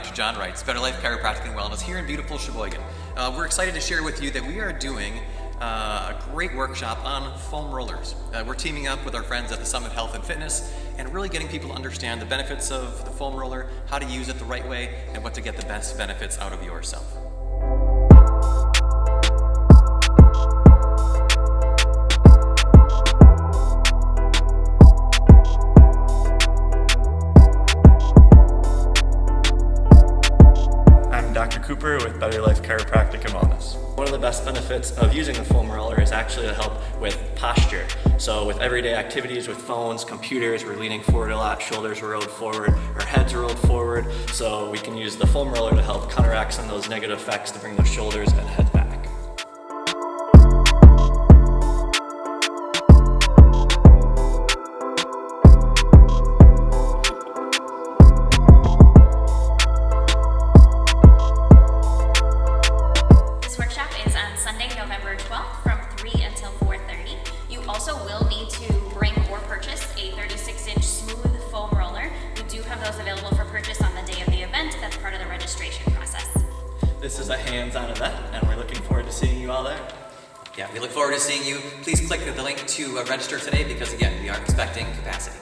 Dr. John Wrights, Better Life Chiropractic and Wellness here in beautiful Sheboygan. We're excited to share with you that we are doing a great workshop on foam rollers. We're teaming up with our friends at the Summit Health and Fitness and really getting people to understand the benefits of the foam roller, how to use it the right way, and what to get the best benefits out of yourself. Dr. Cooper with Better Life Chiropractic and Wellness. One of the best benefits of using a foam roller is actually to help with posture. So with everyday activities, with phones, computers, we're leaning forward a lot, shoulders are rolled forward, our heads are rolled forward, so we can use the foam roller to help counteract some of those negative effects to bring those shoulders and head back. November 12th from 3 until 4:30. You also will need to bring or purchase a 36-inch smooth foam roller. We do have those available for purchase on the day of the event. That's part of the registration process. This is a hands-on event, and we're looking forward to seeing you all there. Yeah, we look forward to seeing you. Please click the link to register today because, again, we are expecting capacity.